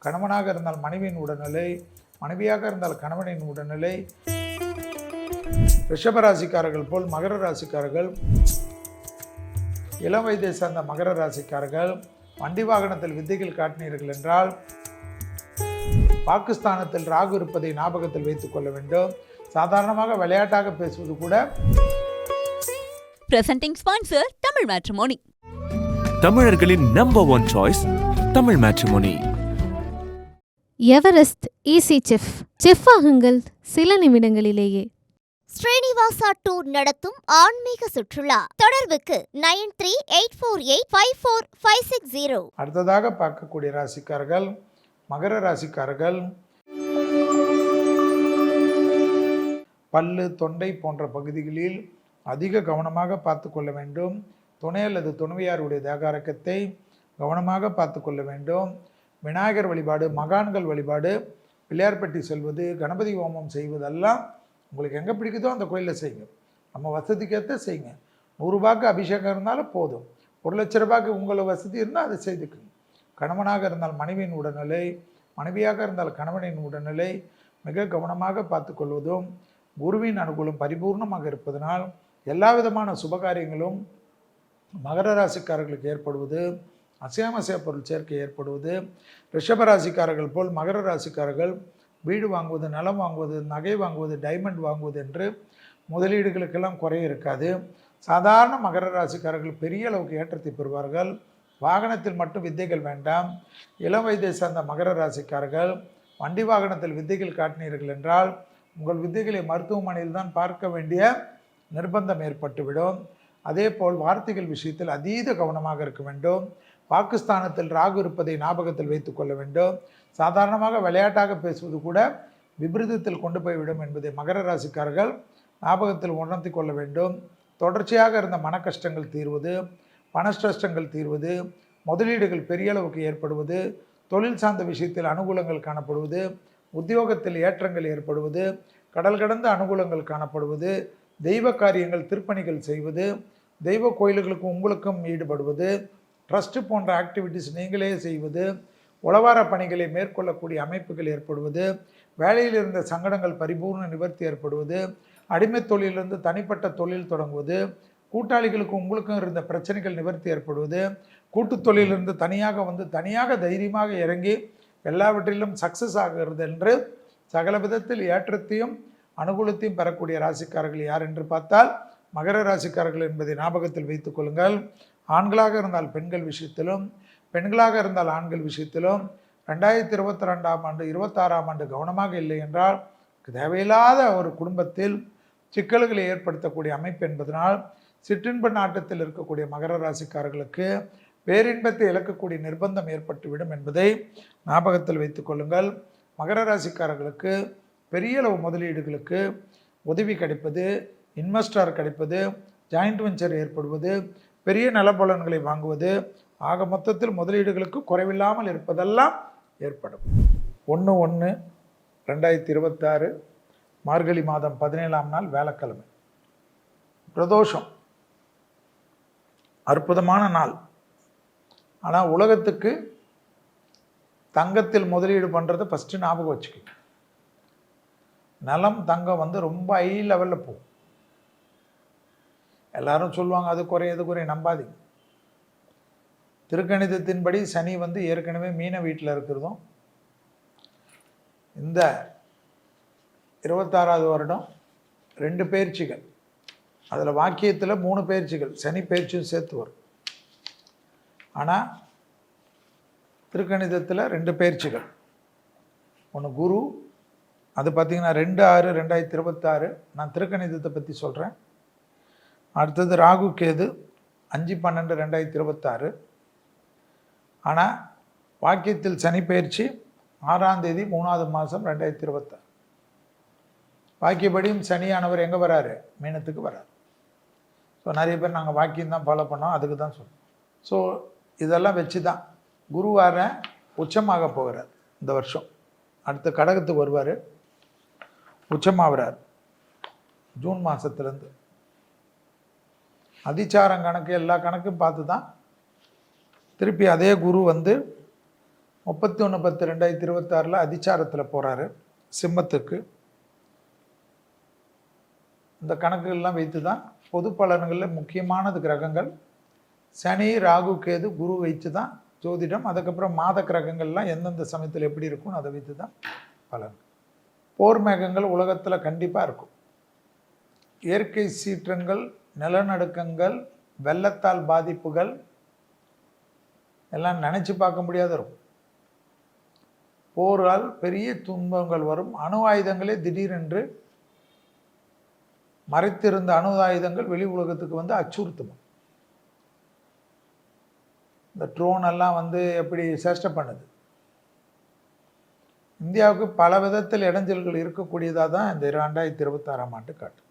கணவனாக இருந்தால் மனைவியின் உடல்நிலை, மனைவியாக இருந்தால் கணவனின் உடல்நிலை. ரிஷபராசிக்காரர்கள் போல் மகர ராசிக்காரர்கள், இளம் வயதை சார்ந்த மகர ராசிக்காரர்கள் வண்டி வாகனத்தில் வித்தைகள் காட்டினீர்கள் என்றால் பாகிஸ்தானத்தில் ராகு இருப்பதை ஞாபகத்தில் வைத்துக் கொள்ள வேண்டும். சாதாரணமாக விளையாட்டாக பேசுவது கூட. Presenting sponsor Tamil Matrimony. தமிழர்களின் number 1 choice Tamil Matrimony. Everest easy chef ஆகுங்கள் சில நிமிடங்களிலேயே. ஸ்ரீனிவாசா டூர் நடத்தும் ஆன்மீக சுற்றுலா. தொடர்புக்கு 9384854560. அடுத்ததாக பார்க்கக்கூடிய ராசிக்காரர்கள் மகர ராசிக்காரர்கள், பல்லு தொண்டை போன்ற பகுதிகளில் அதிக கவனமாக பார்த்து கொள்ள வேண்டும். துணை அல்லது துணைவியாருடைய தேகாரக்கத்தை கவனமாக பார்த்து கொள்ள வேண்டும். விநாயகர் வழிபாடு, மகான்கள் வழிபாடு, பிள்ளையார்பட்டி செல்வது, கணபதி ஹோமம் செய்வதெல்லாம் உங்களுக்கு எங்கே பிடிக்குதோ அந்த கோயிலில் செய்யுங்க. நம்ம வசதிக்கேற்ற செய்யுங்க. 100 ரூபாய்க்கு அபிஷேகம் இருந்தாலும் போதும். 1 லட்ச ரூபாய்க்கு உங்களை வசதி இருந்தால் அதை செய்துக்குங்க. கணவனாக இருந்தால் மனைவியின் உடல்நிலை, மனைவியாக இருந்தால் கணவனின் உடல்நிலை மிக கவனமாக பார்த்து கொள்வதும், குருவின் அனுகூலம் பரிபூர்ணமாக இருப்பதனால் எல்லா விதமான சுபகாரியங்களும் மகர ராசிக்காரர்களுக்கு ஏற்படுவது, அசையாமசைய பொருள் சேர்க்கை ஏற்படுவது. ரிஷபராசிக்காரர்கள் போல் மகர ராசிக்காரர்கள் வீடு வாங்குவது, நிலம் வாங்குவது, நகை வாங்குவது, டைமண்ட் வாங்குவது என்று முதலீடுகளுக்கெல்லாம் குறைய இருக்காது. சாதாரண மகர ராசிக்காரர்கள் பெரிய அளவுக்கு ஏற்றத்தை பெறுவார்கள். வாகனத்தில் மட்டும் வித்தைகள் வேண்டாம். இளம் வயதை சார்ந்த மகர ராசிக்காரர்கள் வண்டி வாகனத்தில் வித்தைகள் காட்டினீர்கள் என்றால் உங்கள் வித்தைகளை மருத்துவமனையில் தான் பார்க்க வேண்டிய நிர்பந்தம் ஏற்பட்டுவிடும். அதே போல் வார்த்தைகள் விஷயத்தில் அதீத கவனமாக இருக்க வேண்டும். பாகிஸ்தானத்தில் ராகு இருப்பதை ஞாபகத்தில் வைத்துக் கொள்ள வேண்டும். சாதாரணமாக விளையாட்டாக பேசுவது கூட விபரீதத்தில் கொண்டு போய்விடும் என்பதை மகர ராசிக்காரர்கள் ஞாபகத்தில் உணர்த்தி கொள்ள வேண்டும். தொடர்ச்சியாக இருந்த மன கஷ்டங்கள் தீர்வது, பணஷ்டங்கள் தீர்வது, முதலீடுகள் பெரிய அளவுக்கு ஏற்படுவது, தொழில் சார்ந்த விஷயத்தில் அனுகூலங்கள் காணப்படுவது, உத்தியோகத்தில் ஏற்றங்கள் ஏற்படுவது, கடல் கடந்த அனுகூலங்கள் காணப்படுவது, தெய்வ காரியங்கள் திருப்பணிகள் செய்வது, தெய்வ கோயில்களுக்கு உங்களுக்கும் ஈடுபடுவது, ட்ரஸ்ட்டு போன்ற ஆக்டிவிட்டீஸ் நீங்களே செய்வது, உளவார பணிகளை மேற்கொள்ளக்கூடிய அமைப்புகள் ஏற்படுவது, வேலையில் இருந்த சங்கடங்கள் பரிபூர்ண நிவர்த்தி ஏற்படுவது, அடிமை தொழிலிருந்து தனிப்பட்ட தொழில் தொடங்குவது, கூட்டாளிகளுக்கு உங்களுக்கும் இருந்த பிரச்சனைகள் நிவர்த்தி ஏற்படுவது, கூட்டு தொழிலிருந்து தனியாக தைரியமாக இறங்கி எல்லாவற்றிலும் சக்ஸஸ் ஆகிறது என்று சகல விதத்தில் ஏற்றத்தையும் அனுகூலத்தையும் பெறக்கூடிய ராசிக்காரர்கள் யார் என்று பார்த்தால் மகர ராசிக்காரர்கள் என்பதை ஞாபகத்தில் வைத்துக் கொள்ளுங்கள். ஆண்களாக இருந்தால் பெண்கள் விஷயத்திலும், பெண்களாக இருந்தால் ஆண்கள் விஷயத்திலும் 2022ஆம் ஆண்டு 26ஆம் ஆண்டு கவனமாக இல்லை என்றால் தேவையில்லாத ஒரு குடும்பத்தில் சிக்கல்களை ஏற்படுத்தக்கூடிய அமைப்பு என்பதனால் சிற்றின்ப நாட்டத்தில் இருக்கக்கூடிய மகர ராசிக்காரர்களுக்கு பேரின்பத்தை இழக்கக்கூடிய நிர்பந்தம் ஏற்பட்டுவிடும் என்பதை ஞாபகத்தில் வைத்துக் கொள்ளுங்கள். மகர ராசிக்காரர்களுக்கு பெரிய அளவு முதலீடுகளுக்கு உதவி கிடைப்பது, இன்வெஸ்டர் கிடைப்பது, ஜாயிண்ட் வெஞ்சர் ஏற்படுவது, பெரிய நலபலன்களை வாங்குவது, ஆக மொத்தத்தில் முதலீடுகளுக்கு குறைவில்லாமல் இருப்பதெல்லாம் ஏற்படும். 1/1/2026 மார்கழி மாதம் 17ஆம் நாள் வியாழக்கிழமை, பிரதோஷம், அற்புதமான நாள். ஆனால் உலகத்துக்கு தங்கத்தில் முதலீடு பண்ணுறதை ஃபஸ்ட்டு ஞாபகம் வச்சுக்கோங்க. நிலம் தங்கம் ரொம்ப ஹை லெவலில் போகும். எல்லாரும் சொல்லுவாங்க அது குறைய நம்பாதீங்க. திருக்கணிதத்தின்படி சனி ஏற்கனவே மீன வீட்டில் இருக்கிறதும், இந்த 26ஆவது வருடம் 2 பயிற்சிகள், அதில் வாக்கியத்தில் 3 பயிற்சிகள், சனி பயிற்சியும் சேர்த்து வரும். ஆனால் திருக்கணிதத்தில் 2 பயிற்சிகள். ஒன்று குரு, அது பார்த்திங்கன்னா 2/6/2026, நான் திருக்கணிதத்தை பற்றி சொல்கிறேன். அடுத்தது ராகு கேது 5/12/2026. ஆனால் வாக்கியத்தில் சனி பயிற்சி 6ஆம் தேதி 3ஆவது மாதம் 2026. வாக்கியப்படியும் சனியானவர் எங்கே வராரு? மீனத்துக்கு வராரு. ஸோ நிறைய பேர் நாங்கள் வாக்கியம் தான் ஃபாலோ பண்ணோம், அதுக்கு தான் சொல்லுவோம். ஸோ இதெல்லாம் வச்சு தான் குருவார உச்சமாக போகிறார் இந்த வருஷம். அடுத்த கடகத்துக்கு வருவார், உச்சமாகிறார் ஜூன் மாதத்துலேருந்து. அதிச்சாரம் கணக்கு எல்லா கணக்கும் பார்த்து தான் திருப்பி அதே குரு 31/10/2026 அதிச்சாரத்தில் போகிறாரு சிம்மத்துக்கு. இந்த கணக்குகள்லாம் வைத்து தான் பொது பலன்களில் முக்கியமானது கிரகங்கள் சனி, ராகு, கேது, குரு வைத்து தான் ஜோதிடம். அதுக்கப்புறம் மாத கிரகங்கள்லாம் எந்தெந்த சமயத்தில் எப்படி இருக்கும்னு அதை வைத்து தான் பலன். போர் மேகங்கள் உலகத்தில் கண்டிப்பாக இருக்கும். இயற்கை சீற்றங்கள், நிலநடுக்கங்கள், வெள்ளத்தால் பாதிப்புகள் எல்லாம் நினச்சி பார்க்க முடியாத இருக்கும். போரால் பெரிய துன்பங்கள் வரும். அணு ஆயுதங்களே திடீரென்று மறைத்திருந்த அணு ஆயுதங்கள் வெளி உலகத்துக்கு வந்து அச்சுறுத்தும். இந்த ட்ரோன் எல்லாம் வந்து எப்படி சேஷ்டை பண்ணுது. இந்தியாவுக்கு பல விதத்தில் இடைஞ்சல்கள் இருக்கக்கூடியதாக தான் இந்த 2026ஆம் ஆண்டு காட்டு.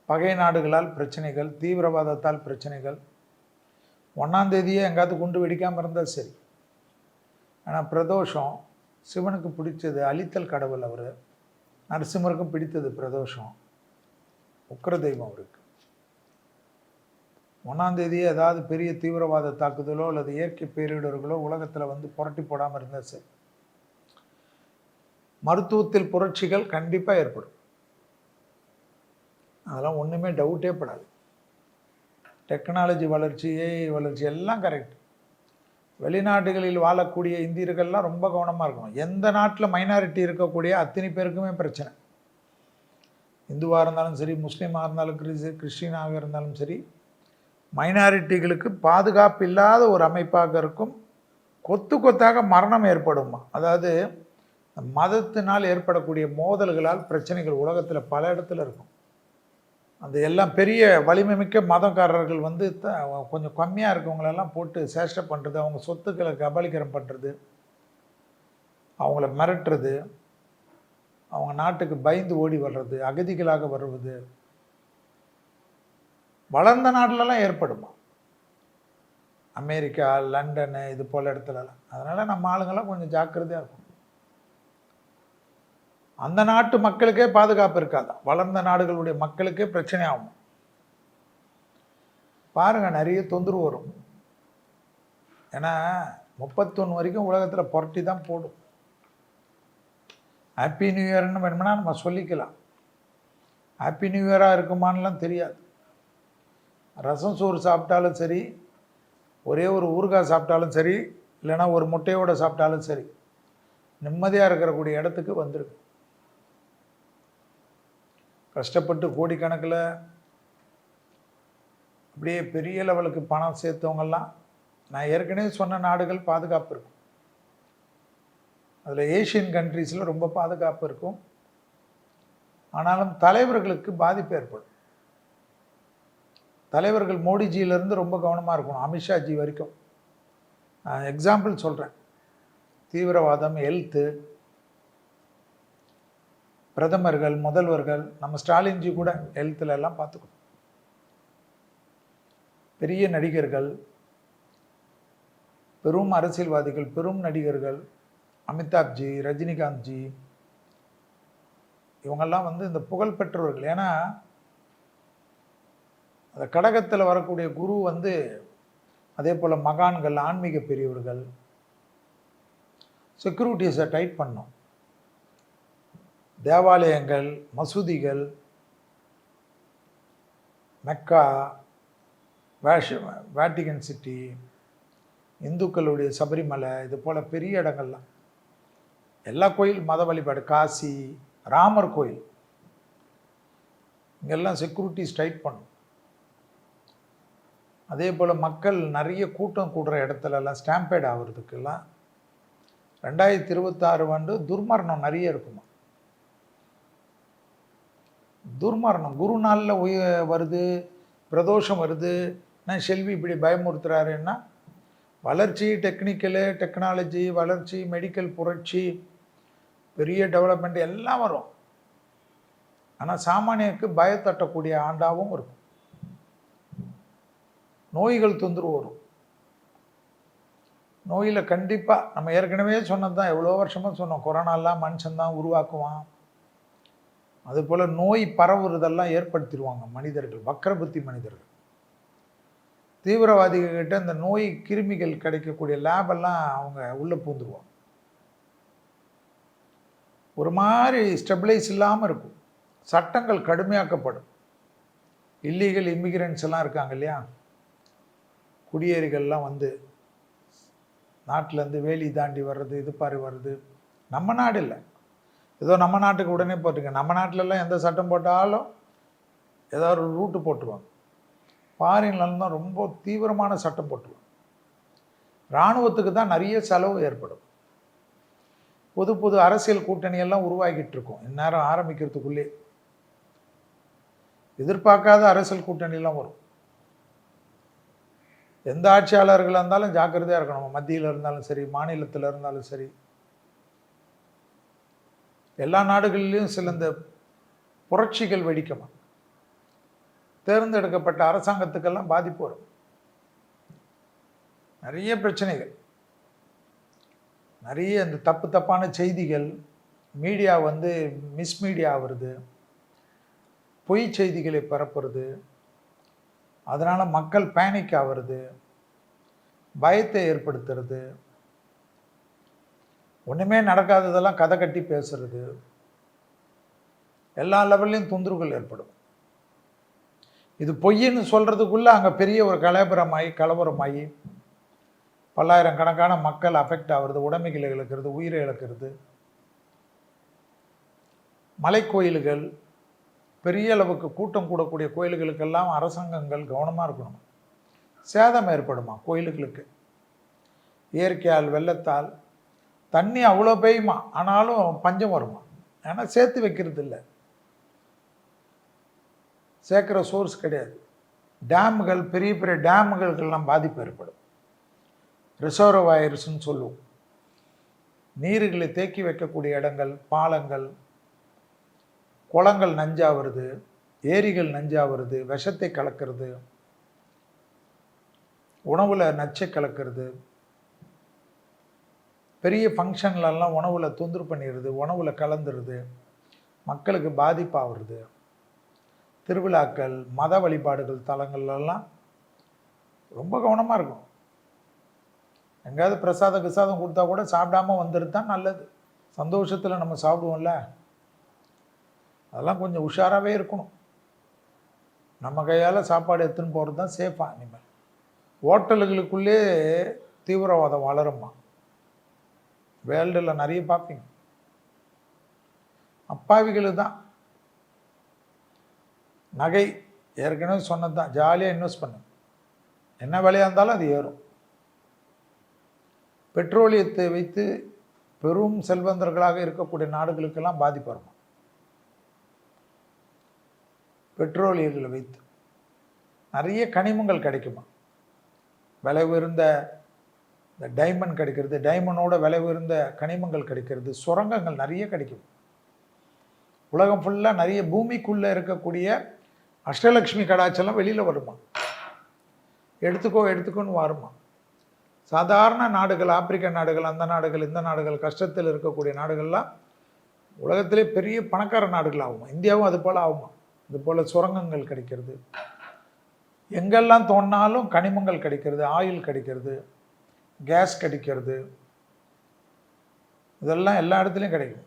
பகை நாடுகளால் பிரச்சனைகள், தீவிரவாதத்தால் பிரச்சனைகள். 1ஆம் தேதியே எங்காவது குண்டு வெடிக்காமல் இருந்தால் சரி. ஆனால் பிரதோஷம் சிவனுக்கு பிடிச்சது, அழித்தல் கடவுள் அவர். நரசிம்மருக்கும் பிடித்தது பிரதோஷம், உக்கிர தெய்வம் அவருக்கு. 1ஆம் தேதியே ஏதாவது பெரிய தீவிரவாத தாக்குதலோ அல்லது இயற்கை பேரிடர்களோ உலகத்தில் வந்து புரட்டி போடாமல் இருந்தால் சரி. மருத்துவத்தில் புரட்சிகள் கண்டிப்பாக ஏற்படும். அதெல்லாம் ஒன்றுமே டவுட்டே படாது. டெக்னாலஜி வளர்ச்சி, ஏஐ வளர்ச்சி எல்லாம் கரெக்ட். வெளிநாடுகளில் வாழக்கூடிய இந்தியர்கள்லாம் ரொம்ப கவனமாக இருக்கணும். எந்த நாட்டில் மைனாரிட்டி இருக்கக்கூடிய அத்தனை பேருக்குமே பிரச்சனை. இந்துவாக இருந்தாலும் சரி, முஸ்லீமாக இருந்தாலும் கிறிஸ்டினாக இருந்தாலும் சரி, மைனாரிட்டிகளுக்கு பாதுகாப்பு இல்லாத ஒரு அமைப்பாக இருக்கும். கொத்து கொத்தாக மரணம் ஏற்படுமா. அதாவது மதத்தினால் ஏற்படக்கூடிய மோதல்களால் பிரச்சனைகள் உலகத்தில் பல இடத்துல இருக்கும். அந்த எல்லாம் பெரிய வலிமை மிக்க மதக்காரர்கள் வந்து கொஞ்சம் கம்மியாக இருக்கவங்களெல்லாம் போட்டு சேஷ்டை பண்ணுறது, அவங்க சொத்துக்களை கபலீகரம் பண்ணுறது, அவங்கள மிரட்டுறது, அவங்க நாட்டுக்கு பயந்து ஓடி வர்றது, அகதிகளாக வருவது வளர்ந்த நாட்டிலலாம் ஏற்படுமா. அமெரிக்கா, லண்டனு இது போல் இடத்துலலாம். அதனால் நம்ம ஆளுங்கள்லாம் கொஞ்சம் ஜாக்கிரதையாக இருக்கும். அந்த நாட்டு மக்களுக்கே பாதுகாப்பு இருக்காதான், வளர்ந்த நாடுகளுடைய மக்களுக்கே பிரச்சனை ஆகும். பாருங்கள், நிறைய தொந்தரவு வரும். ஏன்னா 31 வரைக்கும் உலகத்தில் புரட்டி தான் போடும். ஹாப்பி நியூ இயர்னு வேணும்னா நம்ம சொல்லிக்கலாம். ஹாப்பி நியூ இயராக இருக்குமான்லாம் தெரியாது. ரசம் சோறு சாப்பிட்டாலும் சரி, ஒரே ஒரு ஊறுகாய் சாப்பிட்டாலும் சரி, இல்லைனா ஒரு முட்டையோடு சாப்பிட்டாலும் சரி, நிம்மதியாக இருக்கக்கூடிய இடத்துக்கு வந்துருக்கு. கஷ்டப்பட்டு கோடிக்கணக்கில் அப்படியே பெரிய லெவலுக்கு பணம் சேர்த்தவங்கெல்லாம், நான் ஏற்கனவே சொன்ன நாடுகள் பாதுகாப்பு இருக்கும். அதில் ஏஷியன் கண்ட்ரீஸில் ரொம்ப பாதுகாப்பு இருக்கும். ஆனாலும் தலைவர்களுக்கு பாதிப்பு ஏற்படும். தலைவர்கள் மோடிஜியிலேருந்து ரொம்ப கவனமாக இருக்கணும், அமித்ஷாஜி வரைக்கும். நான் எக்ஸாம்பிள் சொல்கிறேன். தீவிரவாதம், ஹெல்த்து, பிரதமர்கள், முதல்வர்கள், நம்ம ஸ்டாலின்ஜி கூட ஹெல்த்தில் எல்லாம் பார்த்துக்கணும். பெரிய நடிகர்கள், பெரும் அரசியல்வாதிகள், பெரும் நடிகர்கள், அமிதாப்ஜி, ரஜினிகாந்த்ஜி, இவங்கெல்லாம் வந்து இந்த புகழ் பெற்றவர்கள். ஏன்னா அந்த கடகத்தில் வரக்கூடிய குரு வந்து அதே போல் மகான்கள், ஆன்மீக பெரியவர்கள். செக்யூரிட்டிஸை டைட் பண்ணோம். தேவாலயங்கள், மசூதிகள், மெக்கா, வேட்டிகன் சிட்டி, இந்துக்களுடைய சபரிமலை, இது போல் பெரிய இடங்கள்லாம், எல்லா கோயில், மத வழிபாடு, காசி, ராமர் கோயில், இங்கெல்லாம் செக்யூரிட்டிஸ் டைட் பண்ணும். அதே போல் மக்கள் நிறைய கூட்டம் கூடுற இடத்துலலாம் ஸ்டாம்பேட் ஆகிறதுக்கெல்லாம் 2026 ஆண்டு துர்மரணம் நிறைய இருக்குமா. துர்மரணம் குரு நாளில் வருது, பிரதோஷம் வருது. நான் செல்வி இப்படி பயமுறுத்துறாருன்னா, வளர்ச்சி, டெக்னாலஜி வளர்ச்சி, மெடிக்கல் புரட்சி, பெரிய டெவலப்மெண்ட் எல்லாம் வரும். ஆனால் சாமானியருக்கு பயத்தட்டக்கூடிய ஆண்டாகவும் இருக்கும். நோய்கள் தொந்தரவு வரும். நோயில் கண்டிப்பாக நம்ம ஏற்கனவே சொன்னது தான், எவ்வளோ வருஷமாக சொன்னோம், கொரோனாலாம் மனுஷன்தான் உருவாக்குவான். அதுபோல் நோய் பரவுறதெல்லாம் ஏற்படுத்திடுவாங்க மனிதர்கள், வக்கரபுத்தி மனிதர்கள். தீவிரவாதிகிட்ட இந்த நோய் கிருமிகள் கிடைக்கக்கூடிய லேபெல்லாம் அவங்க உள்ளே பூந்துருவாங்க. ஒரு மாதிரி ஸ்டெபிளைஸ் இல்லாமல் இருக்கும். சட்டங்கள் கடுமையாக்கப்படும். இல்லீகல் இமிகிரண்ட்ஸ் எல்லாம் இருக்காங்க இல்லையா, குடியேறிகள்லாம் வந்து நாட்டிலேருந்து வேலி தாண்டி வர்றது, இது பாரு வர்றது. நம்ம நாடு இல்லை, ஏதோ நம்ம நாட்டுக்கு உடனே போட்டுங்க. நம்ம நாட்டிலலாம் எந்த சட்டம் போட்டாலும் ஏதாவது ஒரு ரூட்டு போட்டுருவாங்க. ஃபாரின்லாம் தான் ரொம்ப தீவிரமான சட்டம் போட்டுருவாங்க. இராணுவத்துக்கு தான் நிறைய செலவு ஏற்படும். புது புது அரசியல் கூட்டணியெல்லாம் உருவாகிட்டு இருக்கும். இந்நேரம் ஆரம்பிக்கிறதுக்குள்ளே எதிர்பார்க்காத அரசியல் கூட்டணியெல்லாம் வரும். எந்த ஆட்சியாளர்களாக இருந்தாலும் ஜாக்கிரதையாக இருக்கணும். மத்தியில் இருந்தாலும் சரி, மாநிலத்தில் இருந்தாலும் சரி. எல்லா நாடுகளிலும் சில இந்த புரட்சிகள் வெடிக்கணும். தேர்ந்தெடுக்கப்பட்ட அரசாங்கத்துக்கெல்லாம் பாதிப்பு வரும். நிறைய பிரச்சனைகள், நிறைய இந்த தப்பான செய்திகள், மீடியா வந்து மிஸ்மீடியா வருது, பொய் செய்திகளை பரப்புறது, அதனால் மக்கள் பேனிக் ஆகிறது, பயத்தை ஏற்படுத்துறது, ஒன்றுமே நடக்காததெல்லாம் கதை கட்டி பேசுறது, எல்லா லெவல்லையும் தொந்தரவுகள் ஏற்படும். இது பொய்ன்னு சொல்கிறதுக்குள்ளே அங்கே பெரிய ஒரு கலவரமாகி பல்லாயிரக்கணக்கான மக்கள் அஃபெக்ட் ஆகிறது, உடைமைகளை இழக்கிறது, உயிரை இழக்கிறது. மலைக்கோயில்கள், பெரிய அளவுக்கு கூட்டம் கூடக்கூடிய கோயில்களுக்கெல்லாம் அரசாங்கங்கள் கவனமாக இருக்கணும். சேதம் ஏற்படுமா கோயில்களுக்கு? இயற்கையால், வெள்ளத்தால் தண்ணி அவ்வளோ பெய்யுமா, ஆனாலும் பஞ்சம் வருமா? ஏன்னா சேர்த்து வைக்கிறது இல்லை, சேர்க்குற சோர்ஸ் கிடையாது. டேமுகள், பெரிய பெரிய டேமுகளுக்கெல்லாம் பாதிப்பு ஏற்படும். ரிசர்வாயர்ஸ்ன்னு சொல்லுவோம். நீர்களை தேக்கி வைக்கக்கூடிய இடங்கள், பாலங்கள், குளங்கள் நஞ்சா வருது, ஏரிகள் நஞ்சா வருது, விஷத்தை கலக்கிறது, உணவில் நச்சை கலக்கிறது, பெரிய ஃபங்க்ஷன்லலாம் உணவில் தொந்தரவு பண்ணிடுது, உணவில் கலந்துருது, மக்களுக்கு பாதிப்பாகிறது. திருவிழாக்கள், மத வழிபாடுகள் தலங்கள்லாம் ரொம்ப கவனமாக இருக்கும். எங்கேயாவது பிரசாதம் கொடுத்தா கூட சாப்பிடாம வந்துடுது தான் நல்லது. சந்தோஷத்தில் நம்ம சாப்பிடுவோம்ல, அதெல்லாம் கொஞ்சம் உஷாராகவே இருக்கணும். நம்ம கையால் சாப்பாடு எடுத்துன்னு போகிறது தான் சேஃபாக. இனிமேல் ஹோட்டலுகளுக்குள்ளே தீவிரவாதம் வளருமா? வேர்ல்டில் நிறைய பார்ப்பீங்க. அப்பாவிகளுக்கு தான். நகை ஏற்கனவே சொன்னது தான், ஜாலியாக இன்வெஸ்ட் பண்ணு, என்ன விலையாக இருந்தாலும் அது ஏறும். பெட்ரோலியத்தை வைத்து பெரும் செல்வந்தர்களாக இருக்கக்கூடிய நாடுகளுக்கெல்லாம் பாதிப்பு வருமா? பெட்ரோலியங்களை வைத்து நிறைய கனிமங்கள் கிடைக்குமா? விலை உயர்ந்த இந்த டைமண்ட் கிடைக்கிறது, டைமண்டோட விலை உயர்ந்த கனிமங்கள் கிடைக்கிறது, சுரங்கங்கள் நிறைய கிடைக்கும். உலகம் ஃபுல்லாக நிறைய பூமிக்குள்ளே இருக்கக்கூடிய அஷ்டலக்ஷ்மி கடாச்செல்லாம் வெளியில் வருமா? எடுத்துக்கோன்னு வருமா? சாதாரண நாடுகள், ஆப்பிரிக்க நாடுகள், அந்த நாடுகள், இந்த நாடுகள், கஷ்டத்தில் இருக்கக்கூடிய நாடுகள்லாம் உலகத்திலே பெரிய பணக்கார நாடுகள் ஆகுமா? இந்தியாவும் அது போல் ஆகுமா? இது போல் சுரங்கங்கள் கிடைக்கிறது, எங்கெல்லாம் தோணினாலும் கனிமங்கள் கிடைக்கிறது, ஆயில் கிடைக்கிறது, கேஸ் கிடைக்கிறது, இதெல்லாம் எல்லா இடத்துலையும் கிடைக்கும்.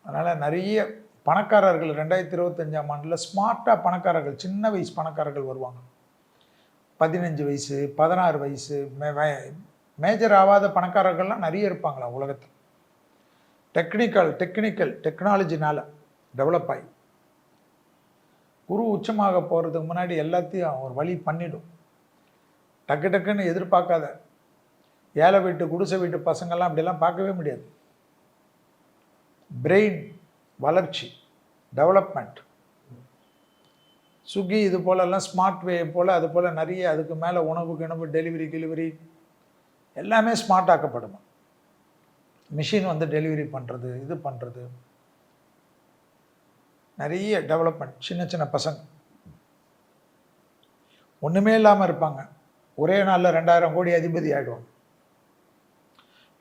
அதனால் நிறைய பணக்காரர்கள் 2025ஆம் ஆண்டில் ஸ்மார்ட்டாக பணக்காரர்கள், சின்ன வயசு பணக்காரர்கள் வருவாங்க. 15 வயசு, 16 வயசு, மேஜர் ஆகாத பணக்காரர்கள்லாம் நிறைய இருப்பாங்களா உலகத்தில். டெக்னாலஜினால் டெவலப் ஆகி குரு உச்சமாக போகிறதுக்கு முன்னாடி எல்லாத்தையும் ஒரு வழி பண்ணிடும். டக்குன்னு எதிர்பார்க்காத ஏழை வீட்டு, குடிசை வீட்டு பசங்கள்லாம் அப்படிலாம் பார்க்கவே முடியாது. பிரெயின் வளர்ச்சி, டெவலப்மெண்ட், ஸ்விக்கி இது போலெல்லாம் ஸ்மார்ட் வே போல், அது போல் நிறைய, அதுக்கு மேலே உணவு டெலிவரி எல்லாமே ஸ்மார்ட் ஆக்கப்படும். மிஷின் வந்து டெலிவரி பண்ணுறது, இது பண்ணுறது, நிறைய டெவலப்மெண்ட். சின்ன பசங்க ஒன்றுமே இல்லாமல் இருப்பாங்க, ஒரே நாளில் 2000 கோடி அதிபதி ஆகிடுவாங்க.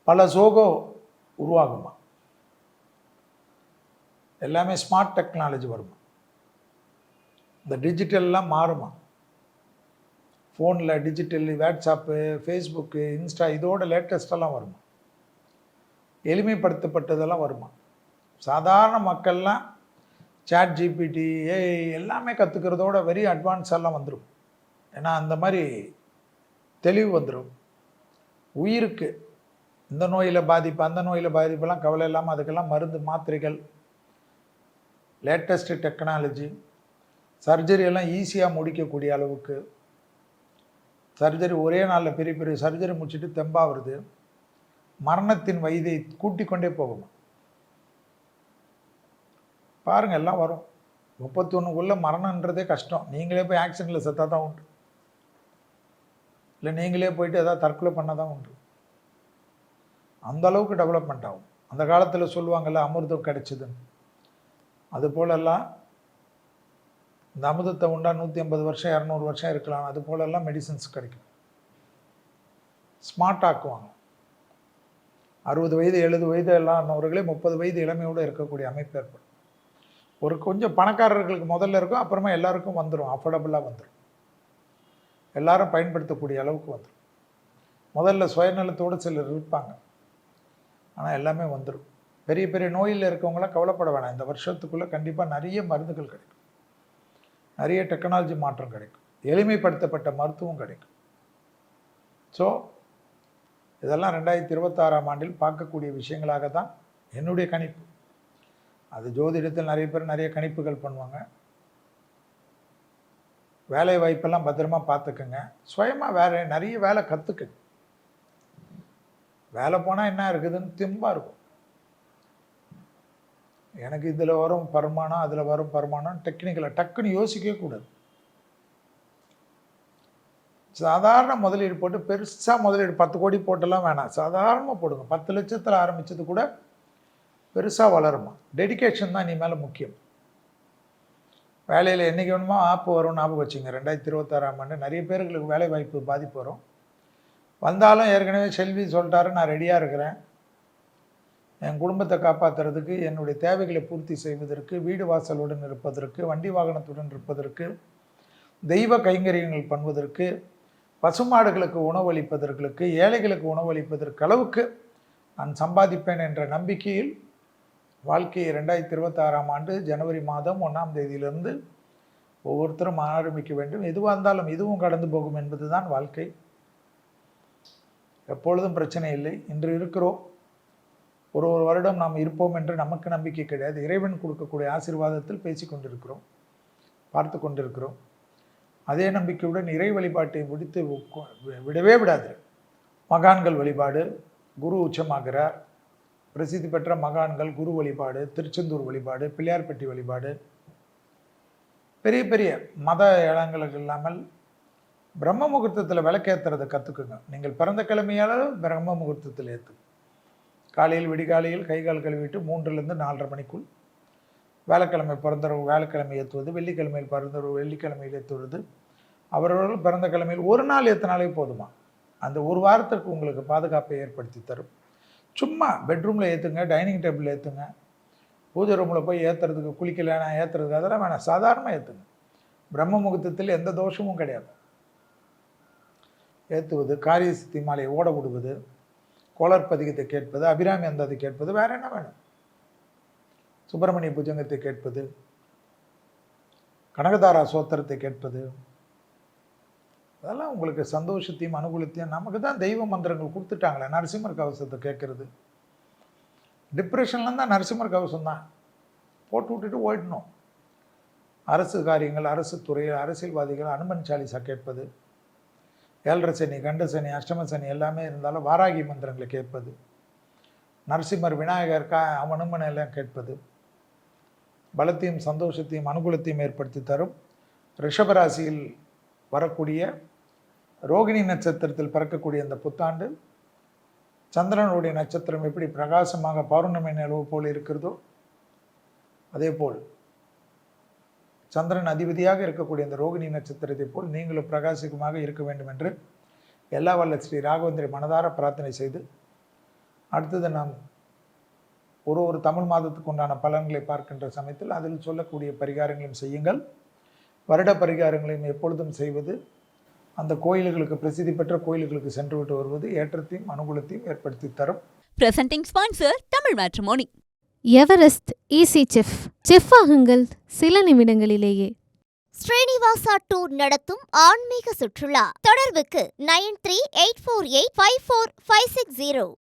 பல சோகோ உருவாகுமா? எல்லாமே ஸ்மார்ட் டெக்னாலஜி வருமா? இந்த டிஜிட்டல்லாம் மாறுமா? ஃபோனில் டிஜிட்டல் வாட்ஸ்அப்பு, ஃபேஸ்புக்கு, இன்ஸ்டா இதோட லேட்டஸ்டெல்லாம் வருமா? எளிமைப்படுத்தப்பட்டதெல்லாம் வருமா? சாதாரண மக்கள்லாம் சாட் ஜிபிடி, ஏஐ எல்லாமே கற்றுக்கிறதோட வெரி அட்வான்ஸெல்லாம் வந்துடும். ஏன்னா அந்த மாதிரி தெளிவு வந்துடும். உயிருக்கு இந்த நோயில் பாதிப்பு, அந்த நோயில் பாதிப்பெல்லாம் கவலை இல்லாமல் அதுக்கெல்லாம் மருந்து, மாத்திரைகள், லேட்டஸ்ட்டு டெக்னாலஜி, சர்ஜரி எல்லாம் ஈஸியாக முடிக்கக்கூடிய அளவுக்கு சர்ஜரி ஒரே நாளில் பெரிய பெரிய சர்ஜரி முடிச்சுட்டு தெம்பாக வருது. மரணத்தின் வயதை கூட்டிக் கொண்டே போகும். பாருங்கள், எல்லாம் வரும். 31க்குள்ளே மரணன்றதே கஷ்டம். நீங்களே போய் ஆக்சிடெண்ட்டில் செத்தா தான் உண்டு, இல்லை நீங்களே போயிட்டு எதாவது தற்கொலை பண்ணால் தான் உண்டு. அந்த அளவுக்கு டெவலப்மெண்ட் ஆகும். அந்த காலத்தில் சொல்லுவாங்கள்ல அமிர்தம் கிடைச்சிதுன்னு, அது போலெல்லாம் இந்த அமிர்தத்தை உண்டா 150 வருஷம் 200 வருஷம் இருக்கலாம். அது போலெல்லாம் மெடிசின்ஸ் கிடைக்கும். ஸ்மார்ட் ஆக்குவாங்க. 60 வயது 70 வயது எல்லாம்னவர்களே 30 வயது இளமையோடு இருக்கக்கூடிய அமைப்பு ஏற்படும். ஒரு கொஞ்சம் பணக்காரர்களுக்கு முதல்ல இருக்கும், அப்புறமா எல்லாருக்கும் வந்துடும், அஃபோர்டபுளாக வந்துடும், எல்லாரும் பயன்படுத்தக்கூடிய அளவுக்கு வந்துடும். முதல்ல சுயநலத்தோடு சிலர் இருப்பாங்க, ஆனால் எல்லாமே வந்துடும். பெரிய பெரிய நோயில் இருக்கவங்களாம் கவலைப்பட வேணாம். இந்த வருஷத்துக்குள்ளே கண்டிப்பாக நிறைய மருந்துகள் கிடைக்கும், நிறைய டெக்னாலஜி மாற்றம் கிடைக்கும், எளிமைப்படுத்தப்பட்ட மருத்துவம் கிடைக்கும். ஸோ இதெல்லாம் 2026ஆம் ஆண்டில் பார்க்கக்கூடிய விஷயங்களாக தான் என்னுடைய கணிப்பு. அது ஜோதிடத்தில் நிறைய பேர் நிறைய கணிப்புகள் பண்ணுவாங்க. வேலை வாய்ப்பெல்லாம் பத்திரமா பார்த்துக்குங்க. சுயமாக நிறைய வேலை கற்றுக்குங்க. வேலை போனால் என்ன இருக்குதுன்னு தெம்பாக இருக்கும். எனக்கு இதில் வரும் வருமானம், அதில் வரும் வருமானம், டெக்னிக்கலாக டக்குன்னு யோசிக்கவே கூடாது. சாதாரண முதலீடு போட்டு பெருசாக முதலீடு 10 கோடி போட்டெல்லாம் வேணாம், சாதாரணமாக போடுங்க. 10 லட்சத்தில் ஆரம்பித்தது கூட பெருசாக வளருமா. டெடிக்கேஷன் தான் நீ மேலே முக்கியம். வேலையில் என்றைக்கு வேணுமோ ஆப்பு வரும், ஞாபகம் வச்சுங்க. 2026ஆம் ஆண்டு நிறைய பேர்களுக்கு வேலை வாய்ப்பு பாதிப்பு வரும். வந்தாலும் ஏற்கனவே செல்வி சொல்லிட்டாரு, நான் ரெடியாக இருக்கிறேன். என் குடும்பத்தை காப்பாற்றுறதுக்கு, என்னுடைய தேவைகளை பூர்த்தி செய்வதற்கு, வீடு வாசலுடன் இருப்பதற்கு, வண்டி வாகனத்துடன் இருப்பதற்கு, தெய்வ கைங்கரியங்கள் பண்ணுவதற்கு, பசுமாடுகளுக்கு உணவளிப்பதற்கு, ஏழைகளுக்கு உணவளிப்பதற்கு அளவுக்கு நான் சம்பாதிப்பேன் என்ற நம்பிக்கையில் வாழ்க்கையை 2026ஆம் ஆண்டு ஜனவரி மாதம் 1ஆம் தேதியிலிருந்து ஒவ்வொருத்தரும் ஆரம்பிக்க வேண்டும். எதுவாக இருந்தாலும் இதுவும் கடந்து போகும் என்பது தான் வாழ்க்கை. எப்பொழுதும் பிரச்சனை இல்லை. இன்று இருக்கிறோம், ஒரு வருடம் நாம் இருப்போம் என்று நமக்கு நம்பிக்கை கிடையாது. இறைவன் கொடுக்கக்கூடிய ஆசீர்வாதத்தில் பேசி கொண்டிருக்கிறோம், பார்த்து கொண்டிருக்கிறோம். அதே நம்பிக்கையுடன் இறை வழிபாட்டை முடித்து விடவே விடாது. மகான்கள் வழிபாடு, குரு உச்சமாகிறார், பிரசித்தி பெற்ற மகான்கள் குரு வழிபாடு, திருச்செந்தூர் வழிபாடு, பிள்ளையார்பட்டி வழிபாடு, பெரிய பெரிய மத இடங்களுக்கு இல்லாமல் பிரம்ம முகூர்த்தத்தில் விளக்கேற்றுறதை கற்றுக்குங்க. நீங்கள் பிறந்த கிழமையால் பிரம்ம முகூர்த்தத்தில் ஏற்று காலையில் விடிகாலையில் கைகால் கழுவிட்டு 3லேருந்து 4:30 மணிக்குள் வேலைக்கிழமை பிறந்தவர்கள் வேலைக்கிழமை ஏற்றுவது, வெள்ளிக்கிழமையில் பிறந்தவர்கள் வெள்ளிக்கிழமையில் ஏற்றுவது, அவர்கள் பிறந்த கிழமையில் ஒரு நாள் ஏற்றினாலே போதுமா. அந்த ஒரு வாரத்துக்கு உங்களுக்கு பாதுகாப்பை ஏற்படுத்தி தரும். சும்மா பெட்ரூமில் ஏற்றுங்க, டைனிங் டேபிள் ஏற்றுங்க, பூஜை ரூமில் போய் ஏற்றுறதுக்கு, குளிக்கலைன்னா ஏற்றுறதுக்கு அதெல்லாம் வேணாம், சாதாரணமாக ஏற்றுங்க. பிரம்ம முகூர்த்தத்தில் எந்த தோஷமும் கிடையாது. ஏற்றுவது, காரிய சித்தி மாலையை ஓட விடுவது, கோளர் பதிகத்தை கேட்பது, அபிராமி அந்தாதி கேட்பது, வேறு என்ன வேணும், சுப்பிரமணிய புஜங்கத்தை கேட்பது, கனகதாரா சோத்திரத்தை கேட்பது, அதெல்லாம் உங்களுக்கு சந்தோஷத்தையும் அனுகூலத்தையும். நமக்கு தான் தெய்வ மந்திரங்கள் கொடுத்துட்டாங்களே. நரசிம்மர் கவசத்தை கேட்கறது, டிப்ரெஷன்லாம் தான் நரசிம்மர் கவசம் தான் போட்டு விட்டுட்டு ஓடணும். அரசு காரியங்கள், அரசு துறை, அரசியல்வாதிகள் அனுமன் சாலிசா கேட்பது, 7.5 சனி, கண்ட சனி, அஷ்டம சனி எல்லாமே இருந்தாலும் வாராகி மந்திரங்களை கேட்பது, நரசிம்மர், விநாயகர், அனுமன் எல்லாம் கேட்பது பலத்தையும் சந்தோஷத்தையும் அனுகூலத்தையும் ஏற்படுத்தி தரும். ரிஷபராசியில் வரக்கூடிய ரோகிணி நட்சத்திரத்தில் பிறக்கக்கூடிய இந்த புத்தாண்டு சந்திரனுடைய நட்சத்திரம் எப்படி பிரகாசமாக பௌர்ணமி நிலவு போல் இருக்கிறதோ அதே போல் சந்திரன் அதிபதியாக இருக்கக்கூடிய இந்த ரோகிணி நட்சத்திரத்தை போல் நீங்களும் பிரகாசிகமாக இருக்க வேண்டும் என்று எல்லா வல்ல ஸ்ரீ ராகவேந்திரி மனதார பிரார்த்தனை செய்து, அடுத்தது நாம் ஒரு தமிழ் மாதத்துக்கு உண்டான பலன்களை பார்க்கின்ற சமயத்தில் அதில் சொல்லக்கூடிய பரிகாரங்களையும் செய்யுங்கள். வருட பரிகாரங்களையும் எப்பொழுதும் செய்வது அந்த கோயில்களுக்கு, பிரசித்தி பெற்ற கோயில்களுக்கு சென்றுவிட்டு வருவது ஏற்றத்தையும் அனுகூலத்தையும் ஏற்படுத்தி தரும். Presenting sponsor Tamil Matrimony. Everest easy chef. Chef ஆகுங்கள் சில நிமிடங்களிலேயே. ஸ்ரீனிவாசா டூர் நடத்தும் ஆன்மீக சுற்றுலா. தொடர்புக்கு 9384854560.